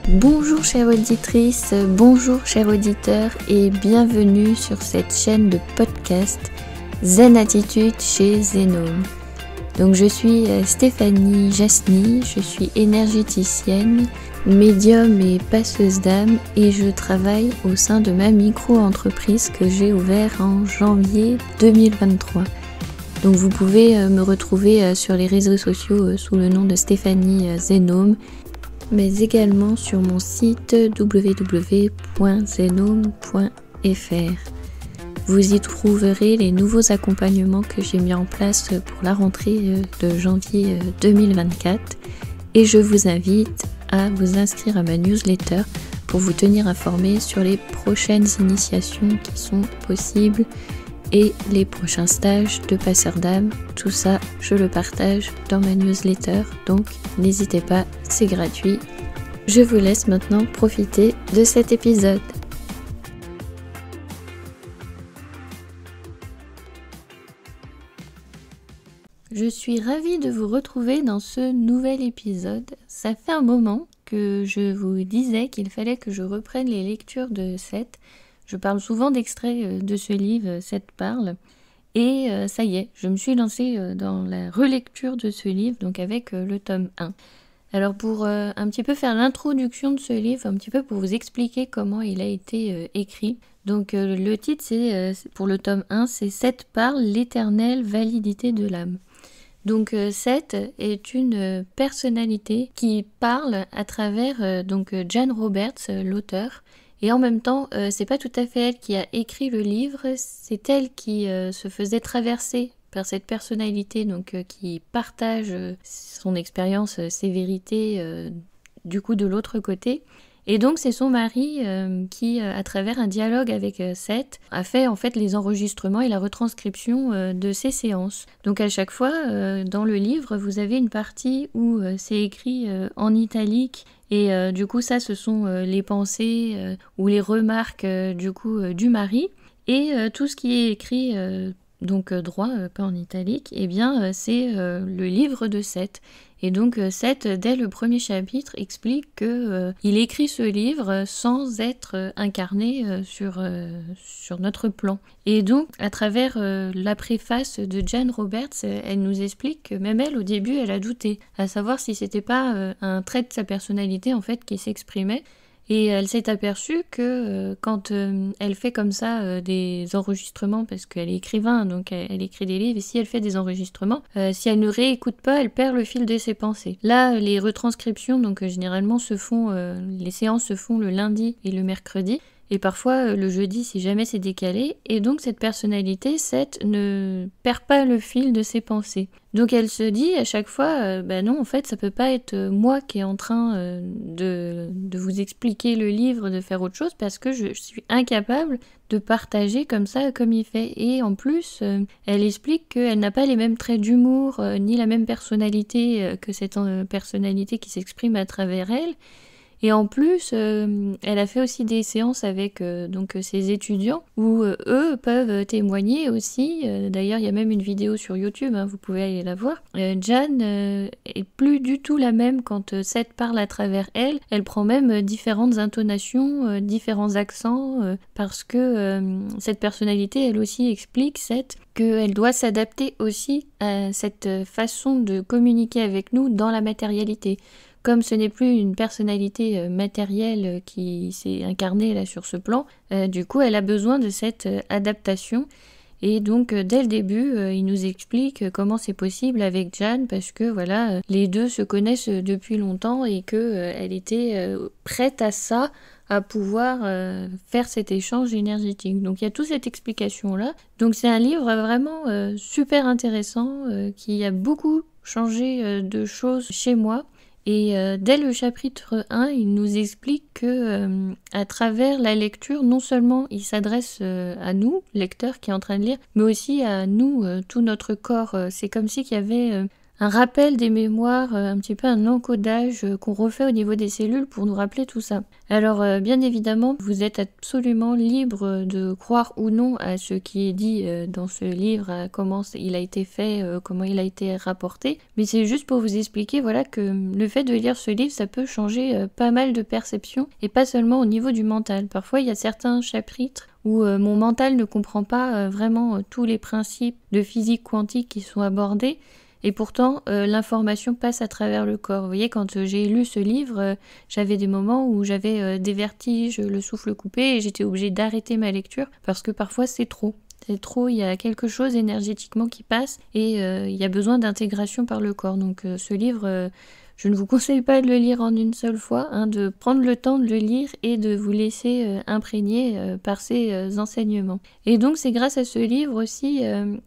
Bonjour chère auditrice, bonjour chers auditeurs et bienvenue sur cette chaîne de podcast Zen Attitude chez Zenome. Donc je suis Stéphanie Jasny, je suis énergéticienne, médium et passeuse d'âme et je travaille au sein de ma micro-entreprise que j'ai ouverte en janvier 2023. Donc vous pouvez me retrouver sur les réseaux sociaux sous le nom de Stéphanie Zenome, mais également sur mon site www.zenome.fr. Vous y trouverez les nouveaux accompagnements que j'ai mis en place pour la rentrée de janvier 2024 et je vous invite à vous inscrire à ma newsletter pour vous tenir informé sur les prochaines initiations qui sont possibles et les prochains stages de passeur d'âme. Tout ça, je le partage dans ma newsletter, donc n'hésitez pas, c'est gratuit. Je vous laisse maintenant profiter de cet épisode. Je suis ravie de vous retrouver dans ce nouvel épisode. Ça fait un moment que je vous disais qu'il fallait que je reprenne les lectures de Seth. Je parle souvent d'extraits de ce livre, Seth parle. Et ça y est, je me suis lancée dans la relecture de ce livre, donc avec le tome 1. Alors pour un petit peu faire l'introduction de ce livre, un petit peu pour vous expliquer comment il a été écrit. Donc le titre, c'est pour le tome 1, c'est Seth parle, l'éternelle validité de l'âme. Donc Seth est une personnalité qui parle à travers Jan Roberts, l'auteur. Et en même temps, c'est pas tout à fait elle qui a écrit le livre, c'est elle qui se faisait traverser par cette personnalité, donc qui partage son expérience, ses vérités, du coup de l'autre côté. Et donc c'est son mari qui, à travers un dialogue avec Seth, a fait en fait les enregistrements et la retranscription de ces séances. Donc à chaque fois, dans le livre, vous avez une partie où c'est écrit en italique. Et du coup, ça, ce sont les pensées ou les remarques du mari. Et tout ce qui est écrit, droit, pas en italique, eh bien, c'est le livre de Seth. Et donc, Seth, dès le premier chapitre, explique qu'il écrit ce livre sans être incarné sur notre plan. Et donc, à travers la préface de Jan Roberts, elle nous explique que même elle, au début, elle a douté, à savoir si c'était pas un trait de sa personnalité, en fait, qui s'exprimait. Et elle s'est aperçue que quand elle fait comme ça des enregistrements, parce qu'elle est écrivain, donc elle écrit des livres, et si elle fait des enregistrements, si elle ne réécoute pas, elle perd le fil de ses pensées. Là, les retranscriptions, donc généralement les séances se font le lundi et le mercredi, et parfois le jeudi si jamais c'est décalé, et donc cette personnalité, Seth, ne perd pas le fil de ses pensées. Donc elle se dit à chaque fois, non, en fait ça peut pas être moi qui est en train de vous expliquer le livre, de faire autre chose, parce que je suis incapable de partager comme ça, comme il fait. Et en plus, elle explique qu'elle n'a pas les mêmes traits d'humour, ni la même personnalité que cette personnalité qui s'exprime à travers elle. Et en plus, elle a fait aussi des séances avec ses étudiants où eux peuvent témoigner aussi. D'ailleurs, il y a même une vidéo sur YouTube, vous pouvez aller la voir. Jan est plus du tout la même quand Seth parle à travers elle. Elle prend même différentes intonations, différents accents, parce que cette personnalité, elle aussi explique, Seth, qu'elle doit s'adapter aussi à cette façon de communiquer avec nous dans la matérialité. Comme ce n'est plus une personnalité matérielle qui s'est incarnée là sur ce plan, du coup elle a besoin de cette adaptation. Et donc dès le début, il nous explique comment c'est possible avec Jan, parce que voilà, les deux se connaissent depuis longtemps et qu'elle était prête à ça, à pouvoir faire cet échange énergétique. Donc il y a toute cette explication-là. Donc c'est un livre vraiment super intéressant qui a beaucoup changé de choses chez moi. Et dès le chapitre 1, il nous explique que à travers la lecture, non seulement il s'adresse à nous, lecteurs qui est en train de lire, mais aussi à nous, tout notre corps. C'est comme si qu'il y avait un rappel des mémoires, un petit peu un encodage qu'on refait au niveau des cellules pour nous rappeler tout ça. Alors bien évidemment, vous êtes absolument libre de croire ou non à ce qui est dit dans ce livre, à comment il a été fait, comment il a été rapporté, mais c'est juste pour vous expliquer voilà, que le fait de lire ce livre, ça peut changer pas mal de perceptions, et pas seulement au niveau du mental. Parfois, il y a certains chapitres où mon mental ne comprend pas vraiment tous les principes de physique quantique qui sont abordés, et pourtant l'information passe à travers le corps. Vous voyez, quand j'ai lu ce livre, j'avais des moments où j'avais des vertiges, le souffle coupé, et j'étais obligée d'arrêter ma lecture parce que parfois c'est trop. C'est trop, il y a quelque chose énergétiquement qui passe et il y a besoin d'intégration par le corps. Donc ce livre, je ne vous conseille pas de le lire en une seule fois, de prendre le temps de le lire et de vous laisser imprégner par ces enseignements. Et donc c'est grâce à ce livre aussi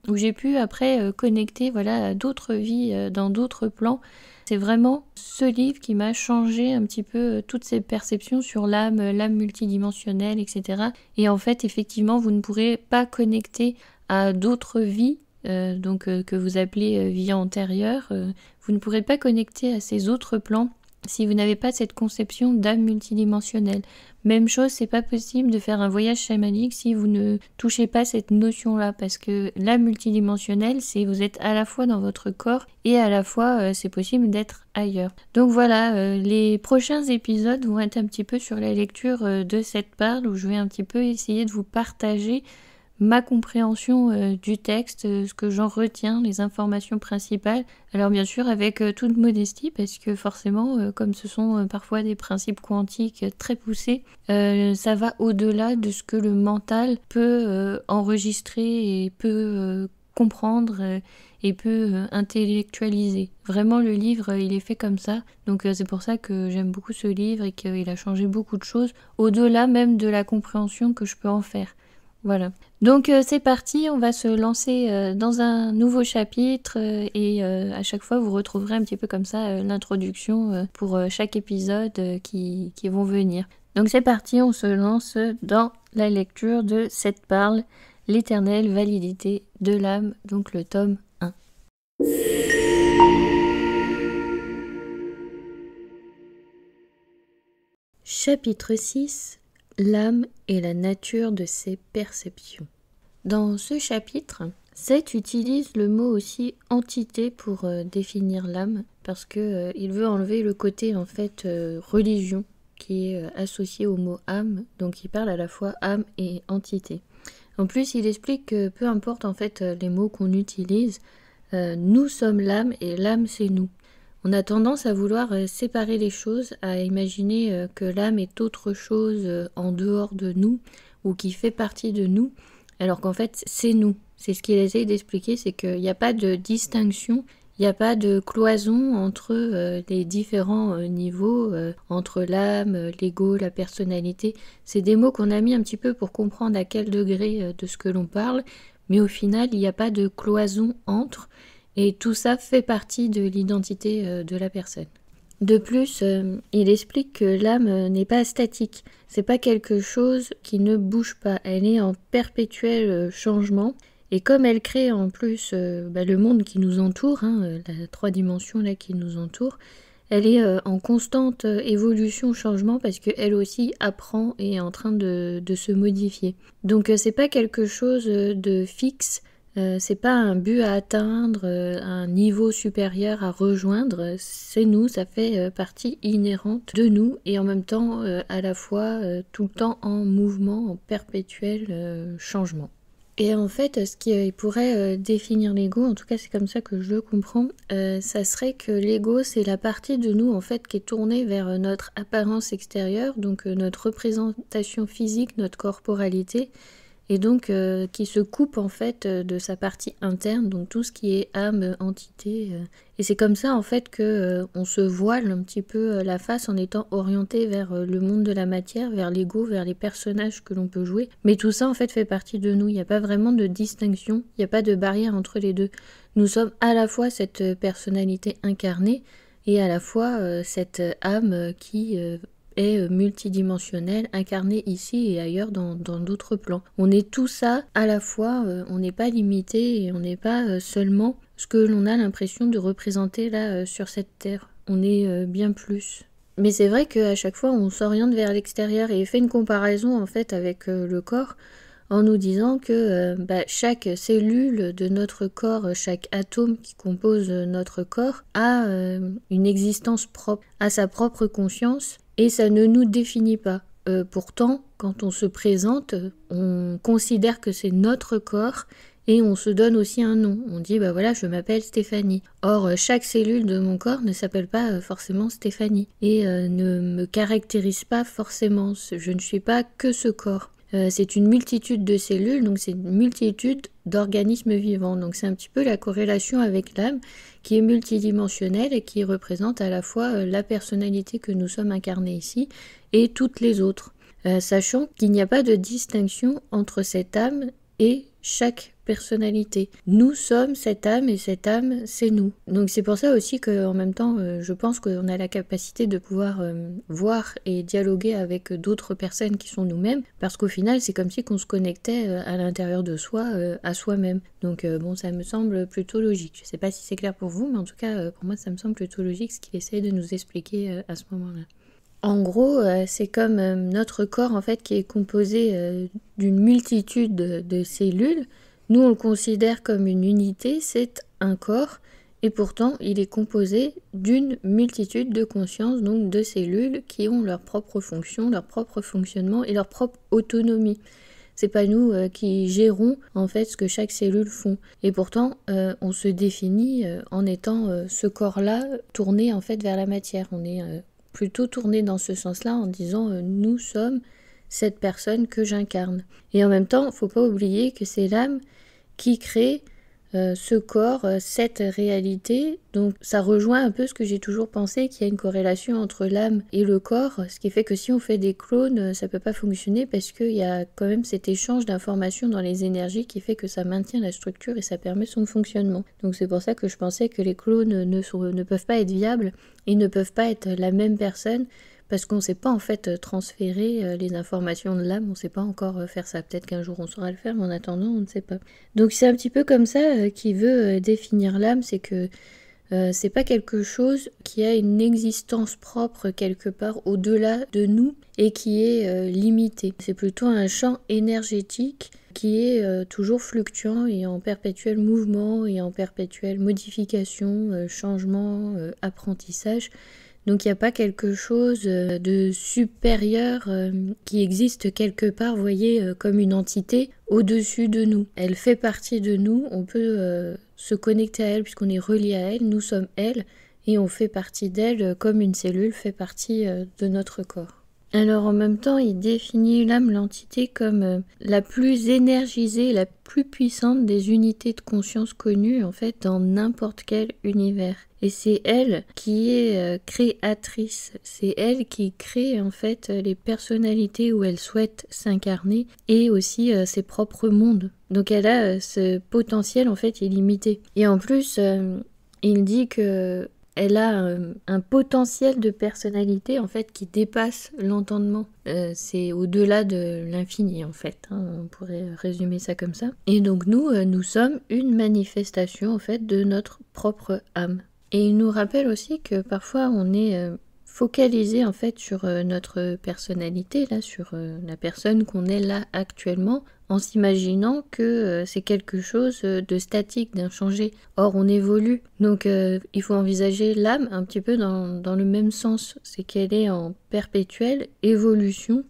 où j'ai pu après connecter voilà, à d'autres vies dans d'autres plans. C'est vraiment ce livre qui m'a changé un petit peu toutes ces perceptions sur l'âme, l'âme multidimensionnelle, etc. Et en fait, effectivement, vous ne pourrez pas connecter à d'autres vies, que vous appelez vie antérieure. Vous ne pourrez pas connecter à ces autres plans si vous n'avez pas cette conception d'âme multidimensionnelle. Même chose, c'est pas possible de faire un voyage chamanique si vous ne touchez pas cette notion-là, parce que l'âme multidimensionnelle, c'est vous êtes à la fois dans votre corps et à la fois c'est possible d'être ailleurs. Donc voilà, les prochains épisodes vont être un petit peu sur la lecture de cette parle, où je vais un petit peu essayer de vous partager ma compréhension du texte, ce que j'en retiens, les informations principales. Alors bien sûr avec toute modestie, parce que forcément, comme ce sont parfois des principes quantiques très poussés, ça va au-delà de ce que le mental peut enregistrer et peut comprendre et peut intellectualiser. Vraiment le livre, il est fait comme ça, donc c'est pour ça que j'aime beaucoup ce livre et qu'il a changé beaucoup de choses, au-delà même de la compréhension que je peux en faire. Voilà. Donc c'est parti, on va se lancer dans un nouveau chapitre et à chaque fois vous retrouverez un petit peu comme ça l'introduction pour chaque épisode qui vont venir. Donc c'est parti, on se lance dans la lecture de cette parle, l'éternelle validité de l'âme, donc le tome 1. Chapitre 6. L'âme et la nature de ses perceptions. Dans ce chapitre, Seth utilise le mot aussi entité pour définir l'âme, parce que il veut enlever le côté en fait religion qui est associé au mot âme, donc il parle à la fois âme et entité. En plus, il explique que peu importe en fait les mots qu'on utilise, nous sommes l'âme et l'âme c'est nous. On a tendance à vouloir séparer les choses, à imaginer que l'âme est autre chose en dehors de nous ou qui fait partie de nous, alors qu'en fait c'est nous. C'est ce qu'il essaie d'expliquer, c'est qu'il n'y a pas de distinction, il n'y a pas de cloison entre les différents niveaux, entre l'âme, l'ego, la personnalité. C'est des mots qu'on a mis un petit peu pour comprendre à quel degré de ce que l'on parle, mais au final il n'y a pas de cloison entre. Et tout ça fait partie de l'identité de la personne. De plus, il explique que l'âme n'est pas statique. C'est pas quelque chose qui ne bouge pas. Elle est en perpétuel changement. Et comme elle crée en plus le monde qui nous entoure, la 3 dimensions là qui nous entoure, elle est en constante évolution, changement, parce qu'elle aussi apprend et est en train de se modifier. Donc c'est pas quelque chose de fixe. C'est pas un but à atteindre, un niveau supérieur à rejoindre, c'est nous, ça fait partie inhérente de nous et en même temps à la fois tout le temps en mouvement, en perpétuel changement. Et en fait, ce qui pourrait définir l'ego, en tout cas c'est comme ça que je le comprends, ça serait que l'ego c'est la partie de nous en fait qui est tournée vers notre apparence extérieure, donc notre représentation physique, notre corporalité, et donc qui se coupe en fait de sa partie interne, donc tout ce qui est âme, entité. Et c'est comme ça en fait que on se voile un petit peu la face en étant orienté vers le monde de la matière, vers l'ego, vers les personnages que l'on peut jouer. Mais tout ça en fait fait partie de nous, il n'y a pas vraiment de distinction, il n'y a pas de barrière entre les deux. Nous sommes à la fois cette personnalité incarnée et à la fois cette âme qui est multidimensionnelle, incarnée ici et ailleurs dans d'autres plans. On est tout ça à la fois, on n'est pas limité et on n'est pas seulement ce que l'on a l'impression de représenter là sur cette terre. On est bien plus. Mais c'est vrai qu'à chaque fois on s'oriente vers l'extérieur et fait une comparaison en fait avec le corps en nous disant que chaque cellule de notre corps, chaque atome qui compose notre corps a une existence propre, a sa propre conscience et ça ne nous définit pas. Pourtant, quand on se présente, on considère que c'est notre corps et on se donne aussi un nom. On dit voilà, je m'appelle Stéphanie. Or, chaque cellule de mon corps ne s'appelle pas forcément Stéphanie et ne me caractérise pas forcément. Je ne suis pas que ce corps. C'est une multitude de cellules, donc c'est une multitude d'organismes vivants. Donc c'est un petit peu la corrélation avec l'âme qui est multidimensionnelle et qui représente à la fois la personnalité que nous sommes incarnés ici et toutes les autres. Sachant qu'il n'y a pas de distinction entre cette âme et chaque personnalité. Nous sommes cette âme et cette âme, c'est nous. Donc c'est pour ça aussi qu'en même temps, je pense qu'on a la capacité de pouvoir voir et dialoguer avec d'autres personnes qui sont nous-mêmes, parce qu'au final, c'est comme si on se connectait à l'intérieur de soi, à soi-même. Donc ça me semble plutôt logique. Je ne sais pas si c'est clair pour vous, mais en tout cas, pour moi, ça me semble plutôt logique ce qu'il essaie de nous expliquer à ce moment-là. En gros, c'est comme notre corps en fait qui est composé d'une multitude de cellules. Nous, on le considère comme une unité, c'est un corps, et pourtant, il est composé d'une multitude de consciences, donc de cellules qui ont leur propre fonction, leur propre fonctionnement et leur propre autonomie. C'est pas nous qui gérons en fait ce que chaque cellule font. Et pourtant, on se définit en étant ce corps-là tourné en fait vers la matière. On est plutôt tourné dans ce sens-là en disant nous sommes cette personne que j'incarne. Et en même temps, il ne faut pas oublier que c'est l'âme qui crée ce corps, cette réalité. Donc ça rejoint un peu ce que j'ai toujours pensé, qu'il y a une corrélation entre l'âme et le corps, ce qui fait que si on fait des clones, ça ne peut pas fonctionner parce qu'il y a quand même cet échange d'informations dans les énergies qui fait que ça maintient la structure et ça permet son fonctionnement. Donc c'est pour ça que je pensais que les clones ne peuvent pas être viables et ne peuvent pas être la même personne, parce qu'on ne sait pas en fait transférer les informations de l'âme, on ne sait pas encore faire ça. Peut-être qu'un jour on saura le faire, mais en attendant on ne sait pas. Donc c'est un petit peu comme ça qu'il veut définir l'âme, c'est que c'est pas quelque chose qui a une existence propre quelque part au-delà de nous et qui est limité. C'est plutôt un champ énergétique qui est toujours fluctuant et en perpétuel mouvement et en perpétuelle modification, changement, apprentissage. Donc il n'y a pas quelque chose de supérieur qui existe quelque part, vous voyez, comme une entité au-dessus de nous. Elle fait partie de nous, on peut se connecter à elle puisqu'on est relié à elle, nous sommes elle, et on fait partie d'elle comme une cellule fait partie de notre corps. Alors en même temps, il définit l'âme, l'entité, comme la plus énergisée, la plus puissante des unités de conscience connues en fait dans n'importe quel univers. Et c'est elle qui est créatrice, c'est elle qui crée en fait les personnalités où elle souhaite s'incarner et aussi ses propres mondes. Donc elle a ce potentiel en fait illimité. Et en plus, il dit que elle a un potentiel de personnalité en fait qui dépasse l'entendement. C'est au-delà de l'infini en fait, on pourrait résumer ça comme ça. Et donc nous sommes une manifestation en fait de notre propre âme. Et il nous rappelle aussi que parfois on est focalisé en fait sur notre personnalité, là, sur la personne qu'on est là actuellement, en s'imaginant que c'est quelque chose de statique, d'inchangé. Or, on évolue. Donc, il faut envisager l'âme un petit peu dans le même sens. C'est qu'elle est en perpétuelle évolution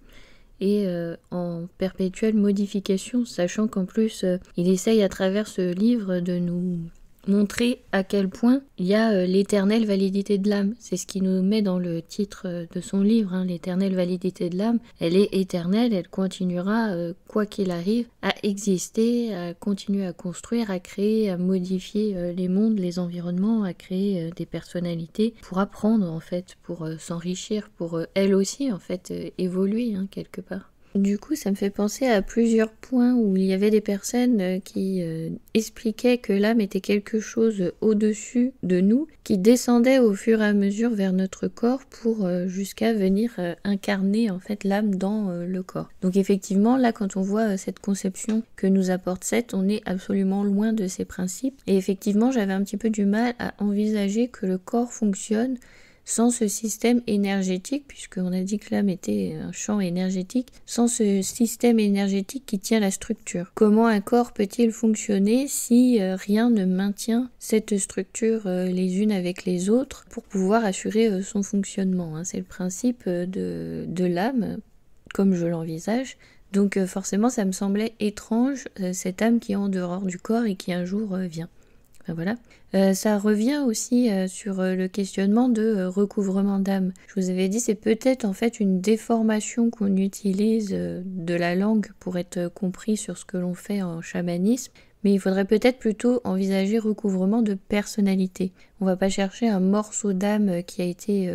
et en perpétuelle modification, sachant qu'en plus, il essaye à travers ce livre de nous montrer à quel point il y a l'éternelle validité de l'âme. C'est ce qui nous met dans le titre de son livre, l'éternelle validité de l'âme. Elle est éternelle, elle continuera, quoi qu'il arrive, à exister, à continuer à construire, à créer, à modifier les mondes, les environnements, à créer des personnalités pour apprendre en fait, pour s'enrichir, pour elle aussi en fait évoluer quelque part. Du coup, ça me fait penser à plusieurs points où il y avait des personnes qui expliquaient que l'âme était quelque chose au-dessus de nous, qui descendait au fur et à mesure vers notre corps pour jusqu'à venir incarner en fait l'âme dans le corps. Donc effectivement, là, quand on voit cette conception que nous apporte Seth, on est absolument loin de ces principes. Et effectivement, j'avais un petit peu du mal à envisager que le corps fonctionne sans ce système énergétique, puisqu'on a dit que l'âme était un champ énergétique, sans ce système énergétique qui tient la structure. Comment un corps peut-il fonctionner si rien ne maintient cette structure les unes avec les autres pour pouvoir assurer son fonctionnement, hein. C'est le principe de l'âme, comme je l'envisage. Donc forcément, ça me semblait étrange, cette âme qui est en dehors du corps et qui un jour vient. Enfin, voilà. Ça revient aussi sur le questionnement de recouvrement d'âme. Je vous avais dit, c'est peut-être en fait une déformation qu'on utilise de la langue pour être compris sur ce que l'on fait en chamanisme, mais il faudrait peut-être plutôt envisager recouvrement de personnalité. On va pas chercher un morceau d'âme qui a été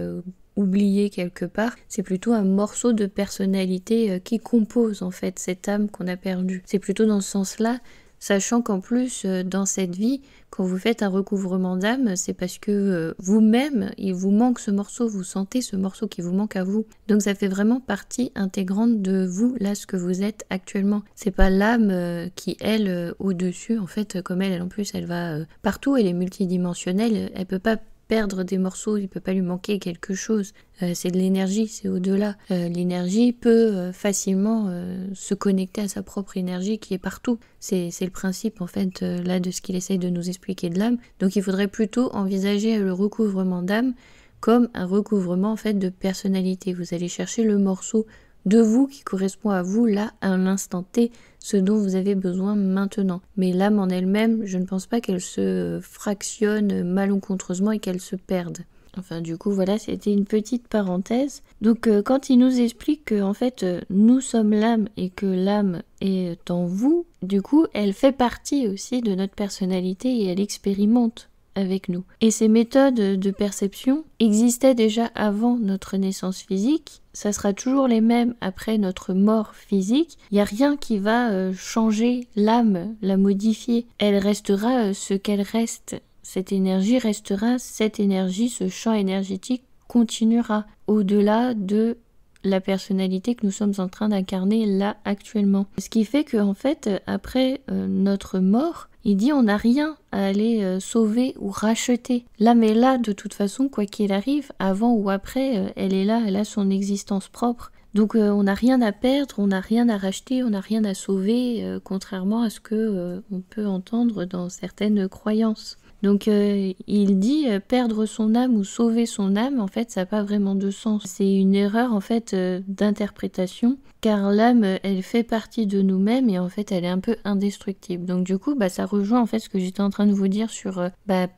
oublié quelque part, c'est plutôt un morceau de personnalité qui compose en fait cette âme qu'on a perdue. C'est plutôt dans ce sens-là, sachant qu'en plus, dans cette vie, quand vous faites un recouvrement d'âme, c'est parce que vous-même, il vous manque ce morceau, vous sentez ce morceau qui vous manque à vous. Donc ça fait vraiment partie intégrante de vous, là, ce que vous êtes actuellement. C'est pas l'âme qui, elle, au-dessus, en fait, comme elle en plus, elle va partout, elle est multidimensionnelle, elle peut pas perdre des morceaux, il peut pas lui manquer quelque chose. C'est de l'énergie, c'est au-delà. L'énergie peut facilement se connecter à sa propre énergie qui est partout. C'est le principe en fait là de ce qu'il essaye de nous expliquer de l'âme. Donc il faudrait plutôt envisager le recouvrement d'âme comme un recouvrement en fait de personnalité. Vous allez chercher le morceau de vous qui correspond à vous là à l'instant T, ce dont vous avez besoin maintenant. Mais l'âme en elle-même, je ne pense pas qu'elle se fractionne malencontreusement et qu'elle se perde. Enfin du coup voilà, c'était une petite parenthèse. Donc quand il nous explique que en fait nous sommes l'âme et que l'âme est en vous, du coup elle fait partie aussi de notre personnalité et elle expérimente avec nous. Et ces méthodes de perception existaient déjà avant notre naissance physique, ça sera toujours les mêmes après notre mort physique. Il n'y a rien qui va changer l'âme, la modifier. Elle restera ce qu'elle reste. Cette énergie restera cette énergie, ce champ énergétique continuera au-delà de la personnalité que nous sommes en train d'incarner là actuellement. Ce qui fait que en fait, après notre mort, il dit on n'a rien à aller sauver ou racheter. L'âme est là de toute façon, quoi qu'il arrive, avant ou après, elle est là, elle a son existence propre. Donc on n'a rien à perdre, on n'a rien à racheter, on n'a rien à sauver, contrairement à ce que on peut entendre dans certaines croyances. Donc il dit perdre son âme ou sauver son âme, en fait ça n'a pas vraiment de sens. C'est une erreur en fait d'interprétation, car l'âme elle fait partie de nous-mêmes et en fait elle est un peu indestructible. Donc du coup ça rejoint en fait ce que j'étais en train de vous dire sur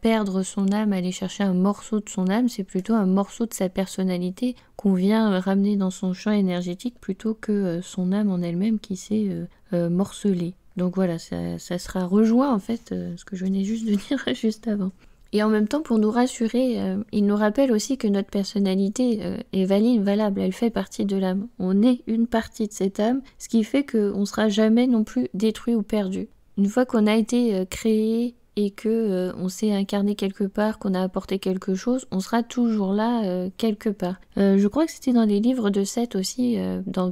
perdre son âme, aller chercher un morceau de son âme, c'est plutôt un morceau de sa personnalité qu'on vient ramener dans son champ énergétique plutôt que son âme en elle-même qui s'est morcelée. Donc voilà, ça sera rejoint en fait ce que je venais juste de dire juste avant. Et en même temps, pour nous rassurer, il nous rappelle aussi que notre personnalité est valide, valable, elle fait partie de l'âme. On est une partie de cette âme, ce qui fait qu'on ne sera jamais non plus détruit ou perdu. Une fois qu'on a été créé et que on s'est incarné quelque part, qu'on a apporté quelque chose, on sera toujours là quelque part. Je crois que c'était dans les livres de Seth aussi,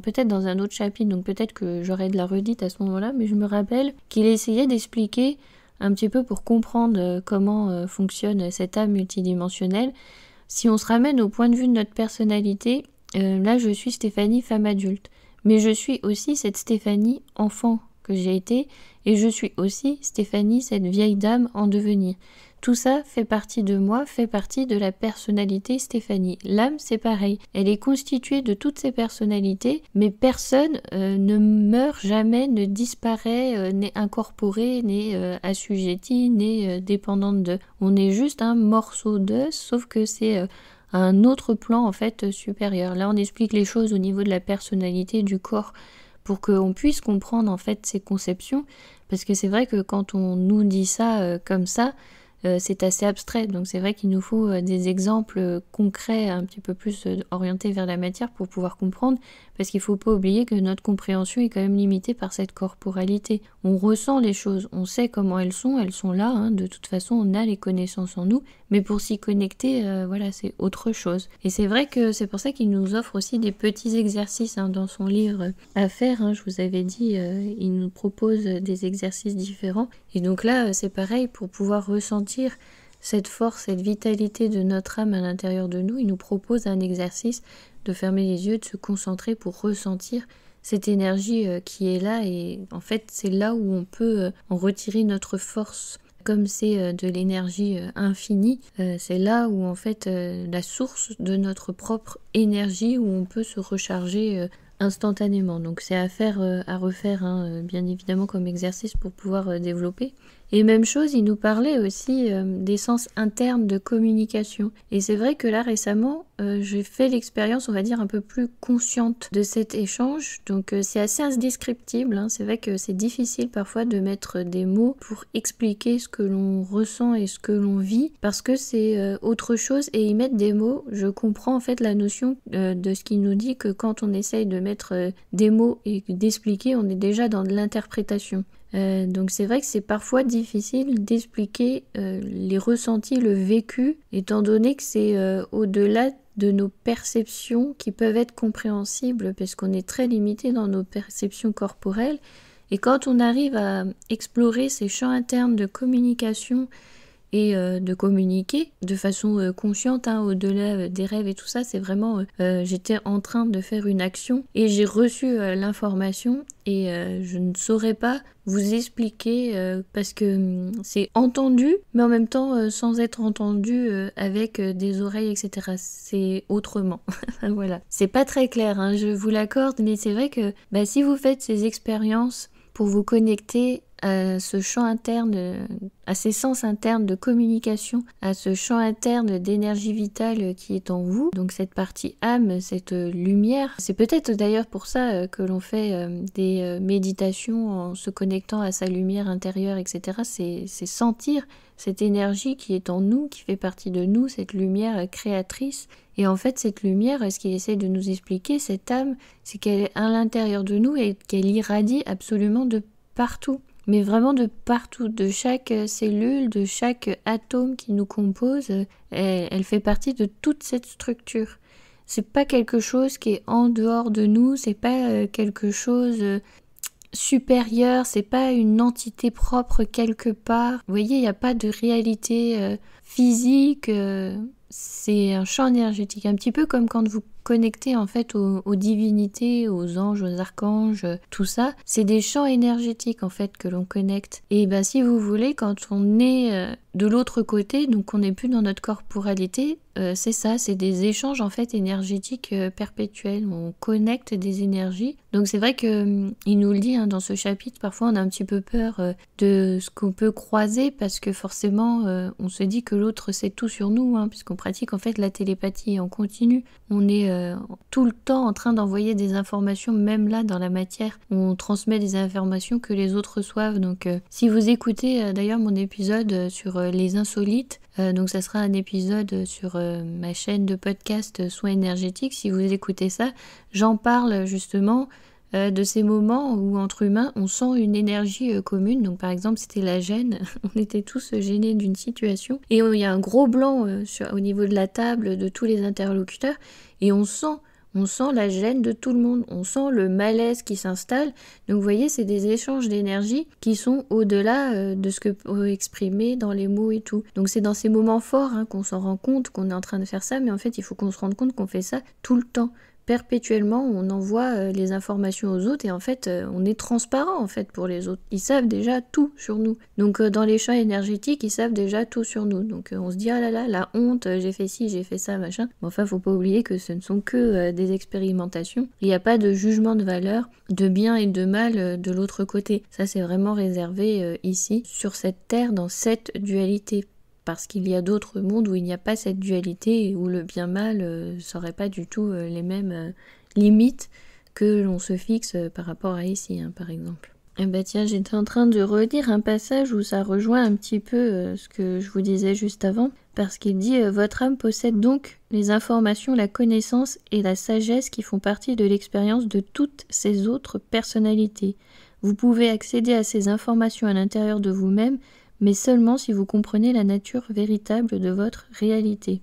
peut-être dans un autre chapitre, donc peut-être que j'aurai de la redite à ce moment-là, mais je me rappelle qu'il essayait d'expliquer un petit peu pour comprendre comment fonctionne cette âme multidimensionnelle. Si on se ramène au point de vue de notre personnalité, là je suis Stéphanie femme adulte, mais je suis aussi cette Stéphanie enfant que j'ai été, et je suis aussi Stéphanie, cette vieille dame en devenir. Tout ça fait partie de moi, fait partie de la personnalité Stéphanie. L'âme, c'est pareil. Elle est constituée de toutes ces personnalités, mais personne ne meurt jamais, ne disparaît, n'est incorporé, n'est assujetti, n'est dépendante de. On est juste un morceau d'eux, sauf que c'est un autre plan en fait supérieur. Là, on explique les choses au niveau de la personnalité du corps, pour qu'on puisse comprendre en fait ces conceptions, parce que c'est vrai que quand on nous dit ça comme ça, c'est assez abstrait. Donc c'est vrai qu'il nous faut des exemples concrets, un petit peu plus orientés vers la matière pour pouvoir comprendre, parce qu'il ne faut pas oublier que notre compréhension est quand même limitée par cette corporalité. On ressent les choses, on sait comment elles sont là, hein. De toute façon on a les connaissances en nous, mais pour s'y connecter, voilà, c'est autre chose. Et c'est vrai que c'est pour ça qu'il nous offre aussi des petits exercices, hein, dans son livre à faire, hein. Je vous avais dit, il nous propose des exercices différents, et donc là c'est pareil, pour pouvoir ressentir cette force, cette vitalité de notre âme à l'intérieur de nous, il nous propose un exercice de fermer les yeux, de se concentrer pour ressentir cette énergie qui est là, et en fait c'est là où on peut en retirer notre force. Comme c'est de l'énergie infinie, c'est là où en fait la source de notre propre énergie, où on peut se recharger instantanément. Donc c'est à faire, à refaire, hein, bien évidemment comme exercice pour pouvoir développer. Et même chose, il nous parlait aussi des sens internes de communication. Et c'est vrai que là récemment, j'ai fait l'expérience, on va dire, un peu plus consciente de cet échange. Donc c'est assez indescriptible, hein. C'est vrai que c'est difficile parfois de mettre des mots pour expliquer ce que l'on ressent et ce que l'on vit, parce que c'est autre chose. Et y mettre des mots, je comprends en fait la notion de ce qu'il nous dit, que quand on essaye de mettre des mots et d'expliquer, on est déjà dans de l'interprétation. Donc c'est vrai que c'est parfois difficile d'expliquer les ressentis, le vécu, étant donné que c'est au-delà de nos perceptions qui peuvent être compréhensibles, parce qu'on est très limité dans nos perceptions corporelles. Et quand on arrive à explorer ces champs internes de communication et de communiquer de façon consciente, hein, au-delà des rêves et tout ça, c'est vraiment j'étais en train de faire une action et j'ai reçu l'information, et je ne saurais pas vous expliquer parce que c'est entendu, mais en même temps sans être entendu avec des oreilles, etc. C'est autrement. Voilà. C'est pas très clair, hein, je vous l'accorde, mais c'est vrai que si vous faites ces expériences pour vous connecter à ce champ interne, à ces sens internes de communication, à ce champ interne d'énergie vitale qui est en vous, donc cette partie âme, cette lumière. C'est peut-être d'ailleurs pour ça que l'on fait des méditations en se connectant à sa lumière intérieure, etc. C'est sentir cette énergie qui est en nous, qui fait partie de nous, cette lumière créatrice. Et en fait, cette lumière, ce qu'il essaie de nous expliquer, cette âme, c'est qu'elle est à l'intérieur de nous et qu'elle irradie absolument de partout. Mais vraiment de partout, de chaque cellule, de chaque atome qui nous compose, elle fait partie de toute cette structure. C'est pas quelque chose qui est en dehors de nous, c'est pas quelque chose supérieur, c'est pas une entité propre quelque part. Vous voyez, il n'y a pas de réalité physique, c'est un champ énergétique, un petit peu comme quand vous connectez en fait aux divinités, aux anges, aux archanges, tout ça, c'est des champs énergétiques en fait que l'on connecte. Et si vous voulez, quand on est de l'autre côté, donc on n'est plus dans notre corporalité, c'est ça, c'est des échanges en fait énergétiques perpétuels, on connecte des énergies. Donc c'est vrai que il nous le dit, hein, dans ce chapitre, parfois on a un petit peu peur de ce qu'on peut croiser, parce que forcément on se dit que l'autre sait tout sur nous, hein, puisqu'on pratique en fait la télépathie en continu. On est tout le temps en train d'envoyer des informations, même là dans la matière, on transmet des informations que les autres reçoivent. Donc si vous écoutez d'ailleurs mon épisode sur les insolites, donc ça sera un épisode sur ma chaîne de podcast Soins énergétiques, si vous écoutez ça, j'en parle justement de ces moments où entre humains on sent une énergie commune. Donc par exemple c'était la gêne, on était tous gênés d'une situation et il y a un gros blanc au niveau de la table de tous les interlocuteurs, et on sent la gêne de tout le monde, on sent le malaise qui s'installe. Donc vous voyez, c'est des échanges d'énergie qui sont au-delà de ce que peut exprimer dans les mots et tout. Donc c'est dans ces moments forts, hein, qu'on s'en rend compte qu'on est en train de faire ça, mais en fait il faut qu'on se rende compte qu'on fait ça tout le temps. Perpétuellement, on envoie les informations aux autres, et en fait, on est transparent en fait pour les autres. Ils savent déjà tout sur nous. Donc dans les champs énergétiques, ils savent déjà tout sur nous. Donc on se dit, ah là là, la honte, j'ai fait ci, j'ai fait ça, machin. Mais enfin, faut pas oublier que ce ne sont que des expérimentations. Il n'y a pas de jugement de valeur, de bien et de mal de l'autre côté. Ça, c'est vraiment réservé ici, sur cette terre, dans cette dualité. Parce qu'il y a d'autres mondes où il n'y a pas cette dualité, et où le bien-mal n'aurait pas du tout les mêmes limites que l'on se fixe par rapport à ici, hein, par exemple. Eh ben tiens, j'étais en train de relire un passage où ça rejoint un petit peu ce que je vous disais juste avant, parce qu'il dit votre âme possède donc les informations, la connaissance et la sagesse qui font partie de l'expérience de toutes ces autres personnalités. Vous pouvez accéder à ces informations à l'intérieur de vous-même, mais seulement si vous comprenez la nature véritable de votre réalité.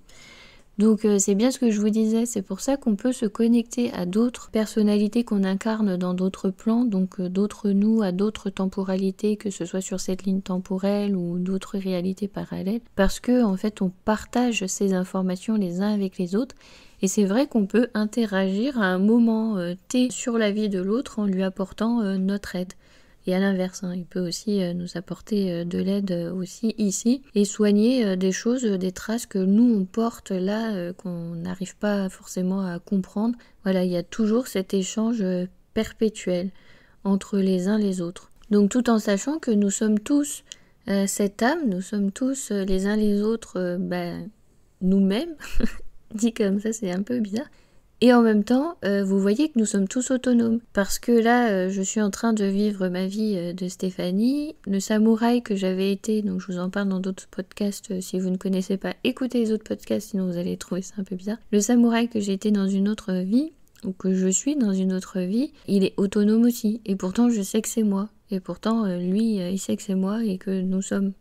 Donc c'est bien ce que je vous disais, c'est pour ça qu'on peut se connecter à d'autres personnalités qu'on incarne dans d'autres plans, donc d'autres nous à d'autres temporalités, que ce soit sur cette ligne temporelle ou d'autres réalités parallèles, parce que en fait on partage ces informations les uns avec les autres, et c'est vrai qu'on peut interagir à un moment T sur la vie de l'autre en lui apportant notre aide. Et à l'inverse, il peut aussi nous apporter de l'aide aussi ici et soigner des choses, des traces que nous on porte là, qu'on n'arrive pas forcément à comprendre. Voilà, il y a toujours cet échange perpétuel entre les uns les autres. Donc tout en sachant que nous sommes tous cette âme, nous sommes tous les uns les autres nous-mêmes, dit comme ça c'est un peu bizarre. Et en même temps, vous voyez que nous sommes tous autonomes. Parce que là, je suis en train de vivre ma vie de Stéphanie. Le samouraï que j'avais été, donc je vous en parle dans d'autres podcasts. Si vous ne connaissez pas, écoutez les autres podcasts, sinon vous allez trouver ça un peu bizarre. Le samouraï que j'ai été dans une autre vie, ou que je suis dans une autre vie, il est autonome aussi. Et pourtant, je sais que c'est moi. Et pourtant, lui, il sait que c'est moi et que nous sommes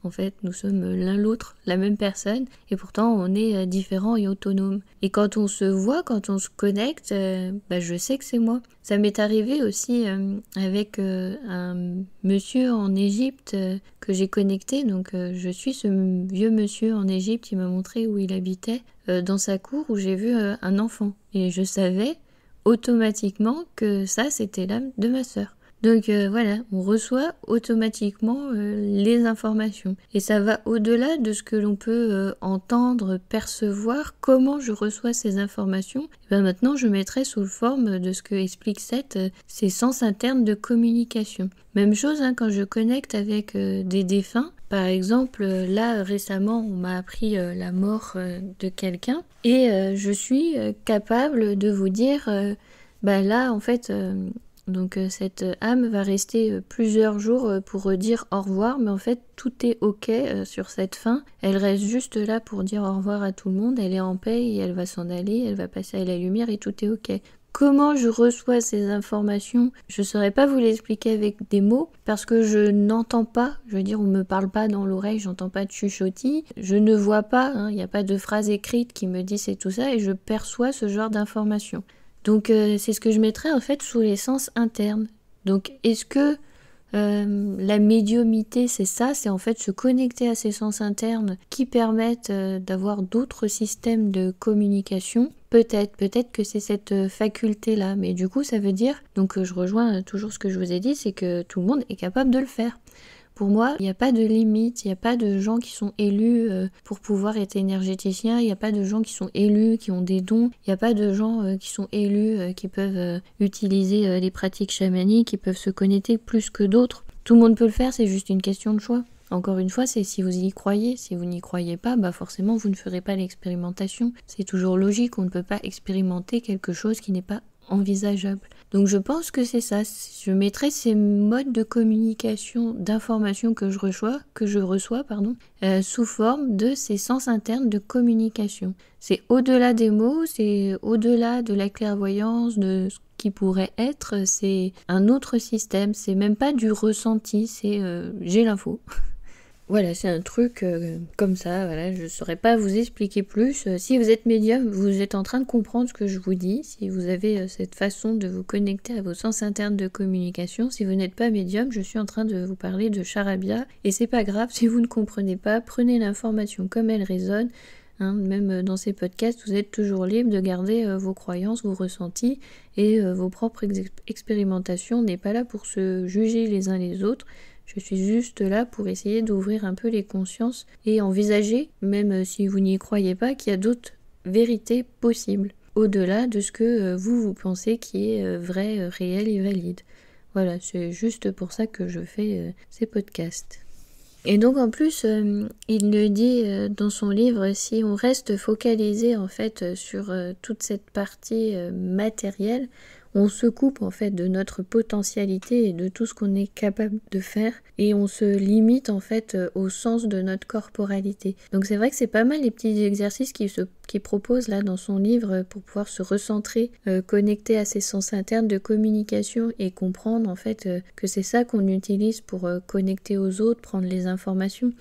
en fait, nous sommes l'un l'autre, la même personne, et pourtant on est différents et autonomes. Et quand on se voit, quand on se connecte, je sais que c'est moi. Ça m'est arrivé aussi avec un monsieur en Égypte que j'ai connecté, donc je suis ce vieux monsieur en Égypte, il m'a montré où il habitait, dans sa cour où j'ai vu un enfant. Et je savais automatiquement que ça c'était l'âme de ma sœur. Donc voilà, on reçoit automatiquement les informations. Et ça va au-delà de ce que l'on peut entendre, percevoir, comment je reçois ces informations. Et maintenant, je mettrai sous forme de ce que explique Seth, ces sens internes de communication. Même chose quand je connecte avec des défunts. Par exemple, là récemment, on m'a appris la mort de quelqu'un. Et je suis capable de vous dire, là en fait... Donc cette âme va rester plusieurs jours pour dire au revoir, mais en fait tout est ok sur cette fin. Elle reste juste là pour dire au revoir à tout le monde, elle est en paix et elle va s'en aller, elle va passer à la lumière et tout est ok. Comment je reçois ces informations? Je ne saurais pas vous l'expliquer avec des mots parce que je n'entends pas, je veux dire on me parle pas dans l'oreille, j'entends pas de chuchotis, je ne vois pas, il n'y a pas de phrase écrite qui me dit c'est tout ça et je perçois ce genre d'informations. Donc c'est ce que je mettrais en fait sous les sens internes. Donc est-ce que la médiumnité c'est ça, c'est en fait se connecter à ces sens internes qui permettent d'avoir d'autres systèmes de communication? Peut-être que c'est cette faculté-là, mais du coup ça veut dire, donc je rejoins toujours ce que je vous ai dit, c'est que tout le monde est capable de le faire. Pour moi, il n'y a pas de limite, il n'y a pas de gens qui sont élus pour pouvoir être énergéticiens, il n'y a pas de gens qui sont élus, qui ont des dons, il n'y a pas de gens qui sont élus, qui peuvent utiliser les pratiques chamaniques, qui peuvent se connecter plus que d'autres. Tout le monde peut le faire, c'est juste une question de choix. Encore une fois, c'est si vous y croyez. Si vous n'y croyez pas, forcément vous ne ferez pas l'expérimentation. C'est toujours logique, on ne peut pas expérimenter quelque chose qui n'est pas envisageable. Donc je pense que c'est ça. Je mettrai ces modes de communication, d'informations que je reçois, sous forme de ces sens internes de communication. C'est au-delà des mots, c'est au-delà de la clairvoyance, de ce qui pourrait être, c'est un autre système. C'est même pas du ressenti, c'est j'ai l'info. Voilà, c'est un truc comme ça, voilà, je ne saurais pas vous expliquer plus. Si vous êtes médium, vous êtes en train de comprendre ce que je vous dis, si vous avez cette façon de vous connecter à vos sens internes de communication. Si vous n'êtes pas médium, je suis en train de vous parler de charabia, et c'est pas grave, si vous ne comprenez pas, prenez l'information comme elle résonne. Même dans ces podcasts, vous êtes toujours libre de garder vos croyances, vos ressentis et vos propres expérimentations. On n'est pas là pour se juger les uns les autres. Je suis juste là pour essayer d'ouvrir un peu les consciences et envisager, même si vous n'y croyez pas, qu'il y a d'autres vérités possibles, au-delà de ce que vous pensez qui est vrai, réel et valide. Voilà, c'est juste pour ça que je fais ces podcasts. Et donc en plus, il le dit dans son livre, si on reste focalisé en fait sur toute cette partie matérielle, on se coupe en fait de notre potentialité et de tout ce qu'on est capable de faire et on se limite en fait au sens de notre corporalité. Donc c'est vrai que c'est pas mal les petits exercices qu'il propose là dans son livre pour pouvoir se recentrer, connecter à ses sens internes de communication et comprendre en fait que c'est ça qu'on utilise pour connecter aux autres, prendre les informations.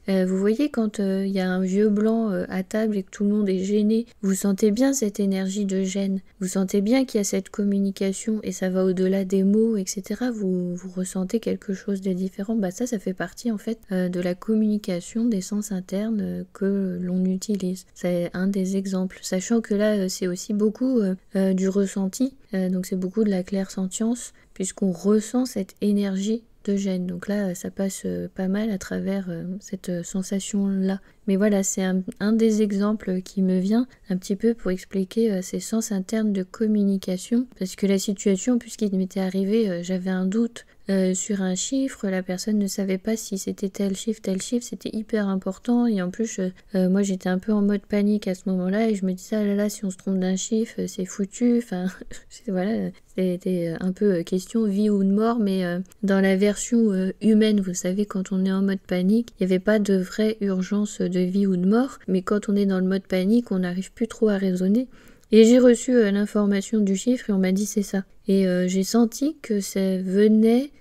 Vous voyez quand il y a un vieux blanc à table et que tout le monde est gêné, vous sentez bien cette énergie de gêne, vous sentez bien qu'il y a cette communication et ça va au-delà des mots, etc. Vous ressentez quelque chose de différent. Ça fait partie en fait de la communication des sens internes que l'on utilise. C'est un des exemples, sachant que là c'est aussi beaucoup du ressenti, donc c'est beaucoup de la clairsentience puisqu'on ressent cette énergie de gêne. Donc là, ça passe pas mal à travers cette sensation-là. Mais voilà, c'est un des exemples qui me vient un petit peu pour expliquer ces sens internes de communication. Parce que la situation, puisqu'il m'était arrivé, j'avais un doute sur un chiffre, la personne ne savait pas si c'était tel chiffre, c'était hyper important. Et en plus, moi j'étais un peu en mode panique à ce moment-là et je me disais, ah là là, si on se trompe d'un chiffre, c'est foutu. Enfin, voilà, c'était un peu question vie ou de mort, mais dans la version humaine, vous savez, quand on est en mode panique, il n'y avait pas de vraie urgence de vie ou de mort, mais quand on est dans le mode panique, on n'arrive plus trop à raisonner. Et j'ai reçu l'information du chiffre et on m'a dit c'est ça. Et j'ai senti que ça venait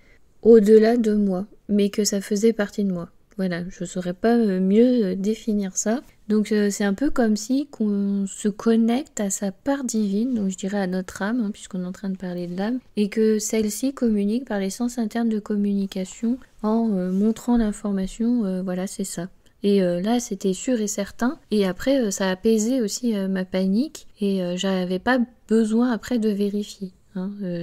au-delà de moi, mais que ça faisait partie de moi. Voilà, je ne saurais pas mieux définir ça. Donc c'est un peu comme si qu'on se connecte à sa part divine, donc je dirais à notre âme, puisqu'on est en train de parler de l'âme, et que celle-ci communique par les sens internes de communication en montrant l'information, voilà c'est ça. Et là, c'était sûr et certain. Et après, ça a apaisé aussi ma panique. Et j'avais pas besoin après de vérifier.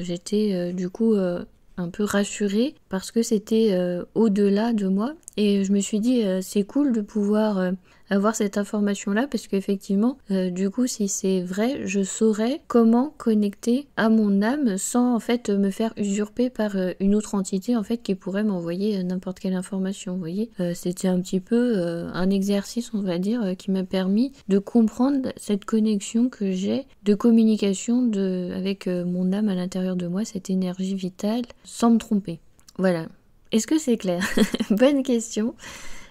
J'étais du coup un peu rassurée parce que c'était au-delà de moi. Et je me suis dit, c'est cool de pouvoir avoir cette information-là parce qu'effectivement, du coup, si c'est vrai, je saurais comment connecter à mon âme sans en fait me faire usurper par une autre entité en fait qui pourrait m'envoyer n'importe quelle information. Vous voyez, c'était un petit peu un exercice, on va dire, qui m'a permis de comprendre cette connexion que j'ai de communication avec mon âme à l'intérieur de moi, cette énergie vitale, sans me tromper. Voilà. Est-ce que c'est clair? Bonne question.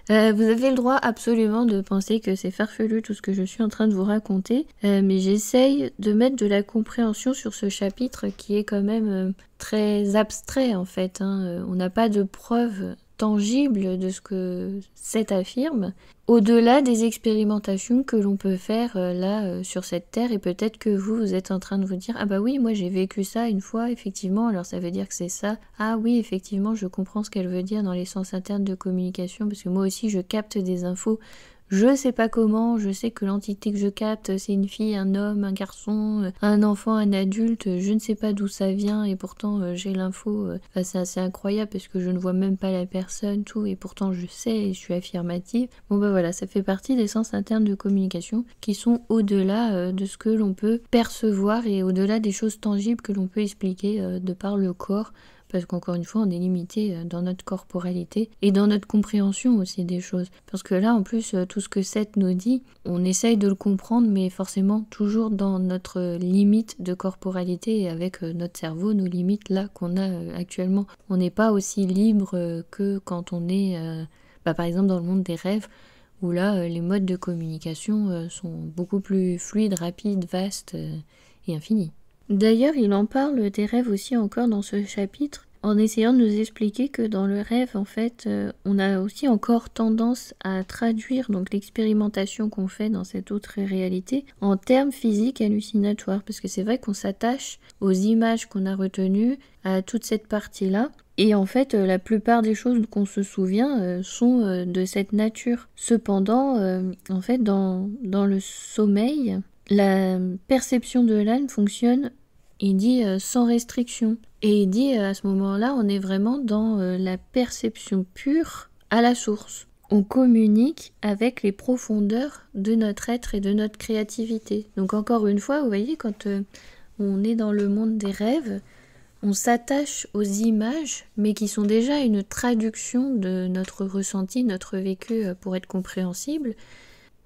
Vous avez le droit absolument de penser que c'est farfelu tout ce que je suis en train de vous raconter, mais j'essaye de mettre de la compréhension sur ce chapitre qui est quand même très abstrait en fait. On n'a pas de preuves tangibles de ce que cet affirme, au-delà des expérimentations que l'on peut faire là sur cette terre, et peut-être que vous êtes en train de vous dire « Ah bah oui, moi j'ai vécu ça une fois, effectivement, alors ça veut dire que c'est ça. Ah oui, effectivement, je comprends ce qu'elle veut dire dans les sens internes de communication, parce que moi aussi je capte des infos. Je sais pas comment, je sais que l'entité que je capte, c'est une fille, un homme, un garçon, un enfant, un adulte, je ne sais pas d'où ça vient et pourtant j'ai l'info. C'est assez incroyable parce que je ne vois même pas la personne, tout, et pourtant je sais et je suis affirmative. Bon bah voilà, ça fait partie des sens internes de communication qui sont au-delà de ce que l'on peut percevoir et au-delà des choses tangibles que l'on peut expliquer de par le corps. Parce qu'encore une fois, on est limité dans notre corporalité et dans notre compréhension aussi des choses. Parce que là, en plus, tout ce que Seth nous dit, on essaye de le comprendre, mais forcément toujours dans notre limite de corporalité et avec notre cerveau, nos limites là qu'on a actuellement. On n'est pas aussi libre que quand on est, par exemple, dans le monde des rêves, où là, les modes de communication sont beaucoup plus fluides, rapides, vastes et infinis. D'ailleurs, il en parle des rêves aussi encore dans ce chapitre, en essayant de nous expliquer que dans le rêve, en fait, on a aussi encore tendance à traduire donc l'expérimentation qu'on fait dans cette autre réalité en termes physiques hallucinatoires, parce que c'est vrai qu'on s'attache aux images qu'on a retenues, à toute cette partie-là, et en fait, la plupart des choses qu'on se souvient sont de cette nature. Cependant, en fait, dans le sommeil, la perception de l'âme fonctionne, il dit, sans restriction. Et il dit, à ce moment-là, on est vraiment dans la perception pure à la source. On communique avec les profondeurs de notre être et de notre créativité. Donc encore une fois, vous voyez, quand on est dans le monde des rêves, on s'attache aux images, mais qui sont déjà une traduction de notre ressenti, notre vécu pour être compréhensible.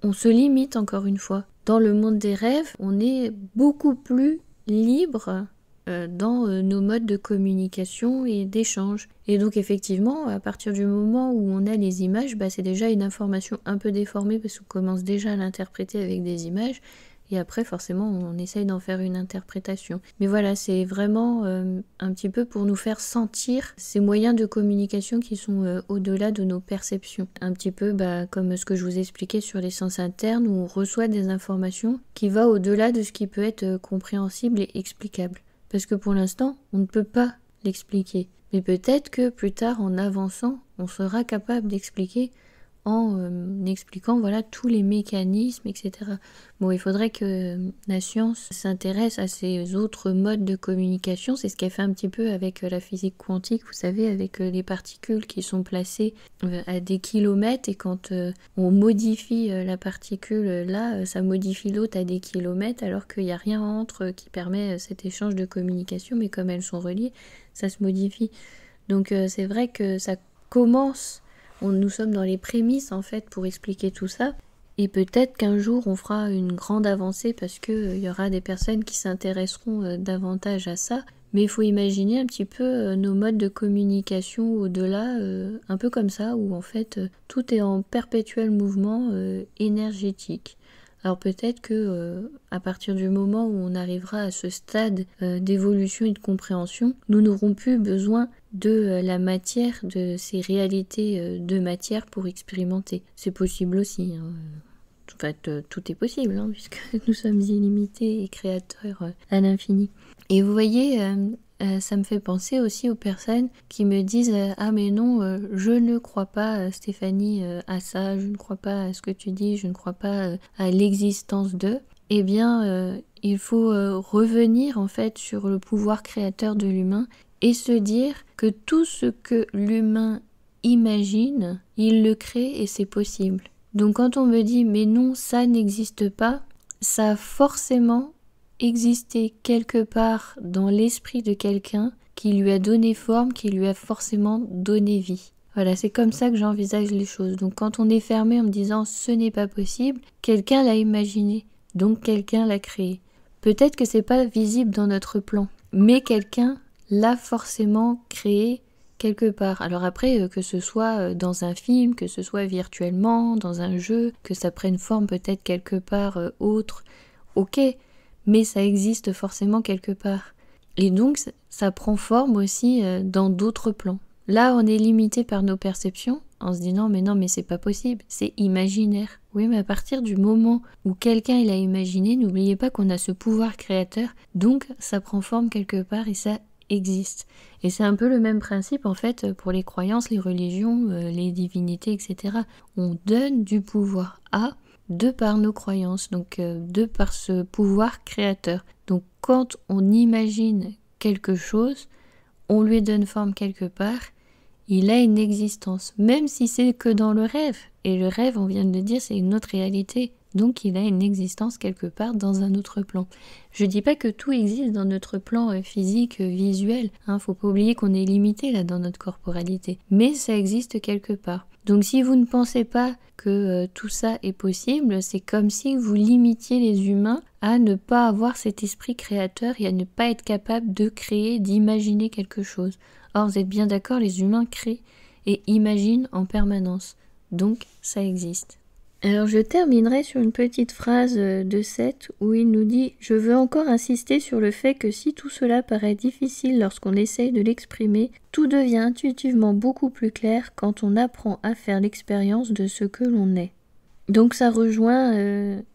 On se limite encore une fois. Dans le monde des rêves, on est beaucoup plus libre dans nos modes de communication et d'échange. Et donc effectivement, à partir du moment où on a les images, c'est déjà une information un peu déformée parce qu'on commence déjà à l'interpréter avec des images. Et après, forcément, on essaye d'en faire une interprétation. Mais voilà, c'est vraiment un petit peu pour nous faire sentir ces moyens de communication qui sont au-delà de nos perceptions. Un petit peu comme ce que je vous expliquais sur les sens internes, où on reçoit des informations qui vont au-delà de ce qui peut être compréhensible et explicable. Parce que pour l'instant, on ne peut pas l'expliquer. Mais peut-être que plus tard, en avançant, on sera capable d'expliquer en expliquant tous les mécanismes, etc. Bon, il faudrait que la science s'intéresse à ces autres modes de communication. C'est ce qu'elle fait un petit peu avec la physique quantique, vous savez, avec les particules qui sont placées à des kilomètres, et quand on modifie la particule là, ça modifie l'autre à des kilomètres, alors qu'il n'y a rien entre qui permet cet échange de communication, mais comme elles sont reliées, ça se modifie. Donc c'est vrai que ça commence... Nous sommes dans les prémices en fait pour expliquer tout ça, et peut-être qu'un jour on fera une grande avancée parce qu'il y aura des personnes qui s'intéresseront davantage à ça, mais il faut imaginer un petit peu nos modes de communication au-delà, un peu comme ça, où en fait tout est en perpétuel mouvement énergétique. Alors peut-être que à partir du moment où on arrivera à ce stade d'évolution et de compréhension, nous n'aurons plus besoin de la matière, de ces réalités de matière pour expérimenter. C'est possible aussi. En fait, tout est possible, puisque nous sommes illimités et créateurs à l'infini. Et vous voyez, ça me fait penser aussi aux personnes qui me disent « Ah mais non, je ne crois pas, Stéphanie, à ça, je ne crois pas à ce que tu dis, je ne crois pas à l'existence de... » Eh bien, il faut revenir en fait sur le pouvoir créateur de l'humain et se dire que tout ce que l'humain imagine, il le crée et c'est possible. Donc quand on me dit « mais non, ça n'existe pas », ça a forcément existé quelque part dans l'esprit de quelqu'un qui lui a donné forme, qui lui a forcément donné vie. Voilà, c'est comme ça que j'envisage les choses. Donc quand on est fermé en me disant « ce n'est pas possible », quelqu'un l'a imaginé, donc quelqu'un l'a créé. Peut-être que c'est pas visible dans notre plan, mais quelqu'un l'a forcément créé quelque part. Alors après, que ce soit dans un film, que ce soit virtuellement, dans un jeu, que ça prenne forme peut-être quelque part autre, ok, mais ça existe forcément quelque part. Et donc, ça prend forme aussi dans d'autres plans. Là, on est limité par nos perceptions, en se disant, mais non, mais c'est pas possible, c'est imaginaire. Oui, mais à partir du moment où quelqu'un il a imaginé, n'oubliez pas qu'on a ce pouvoir créateur, donc ça prend forme quelque part et ça existe. Et c'est un peu le même principe en fait pour les croyances, les religions, les divinités, etc. On donne du pouvoir à de par nos croyances, donc de par ce pouvoir créateur. Donc quand on imagine quelque chose, on lui donne forme quelque part, il a une existence, même si c'est que dans le rêve. Et le rêve, on vient de le dire, c'est une autre réalité. Donc il a une existence quelque part dans un autre plan. Je dis pas que tout existe dans notre plan physique, visuel. Faut pas oublier qu'on est limité là dans notre corporalité. Mais ça existe quelque part. Donc si vous ne pensez pas que tout ça est possible, c'est comme si vous limitiez les humains à ne pas avoir cet esprit créateur et à ne pas être capable de créer, d'imaginer quelque chose. Or vous êtes bien d'accord, les humains créent et imaginent en permanence. Donc ça existe. Alors je terminerai sur une petite phrase de Seth où il nous dit « Je veux encore insister sur le fait que si tout cela paraît difficile lorsqu'on essaye de l'exprimer, tout devient intuitivement beaucoup plus clair quand on apprend à faire l'expérience de ce que l'on est. » Donc ça rejoint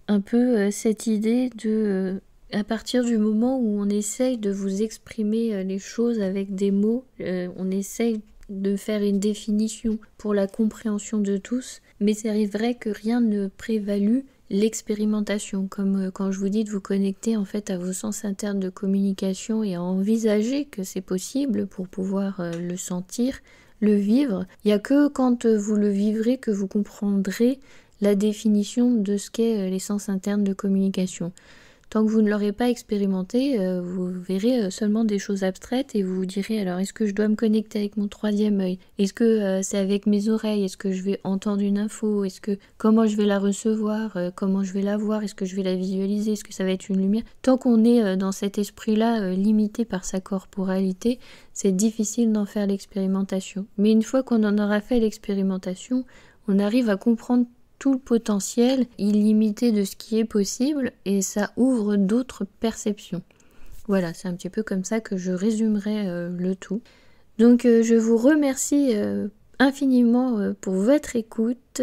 un peu cette idée de... à partir du moment où on essaye de vous exprimer les choses avec des mots, on essaye de faire une définition pour la compréhension de tous, mais c'est vrai que rien ne prévalue l'expérimentation, comme quand je vous dis de vous connecter en fait à vos sens internes de communication et à envisager que c'est possible pour pouvoir le sentir, le vivre. Il n'y a que quand vous le vivrez que vous comprendrez la définition de ce qu'est les sens internes de communication. Tant que vous ne l'aurez pas expérimenté, vous verrez seulement des choses abstraites et vous vous direz alors est-ce que je dois me connecter avec mon troisième œil? Est-ce que c'est avec mes oreilles? Est-ce que je vais entendre une info? Comment je vais la recevoir? Comment je vais la voir? Est-ce que je vais la visualiser? Est-ce que ça va être une lumière? Tant qu'on est dans cet esprit-là limité par sa corporalité, c'est difficile d'en faire l'expérimentation. Mais une fois qu'on en aura fait l'expérimentation, on arrive à comprendre tout le potentiel illimité de ce qui est possible et ça ouvre d'autres perceptions. Voilà, c'est un petit peu comme ça que je résumerai le tout. Donc je vous remercie infiniment pour votre écoute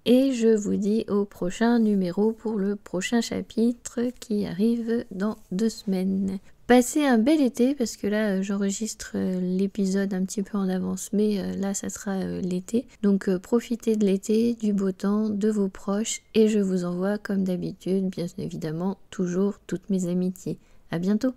et je vous dis au prochain numéro pour le prochain chapitre qui arrive dans 2 semaines. Passez un bel été parce que là j'enregistre l'épisode un petit peu en avance mais là ça sera l'été. Donc profitez de l'été, du beau temps, de vos proches et je vous envoie comme d'habitude bien évidemment toujours toutes mes amitiés. À bientôt.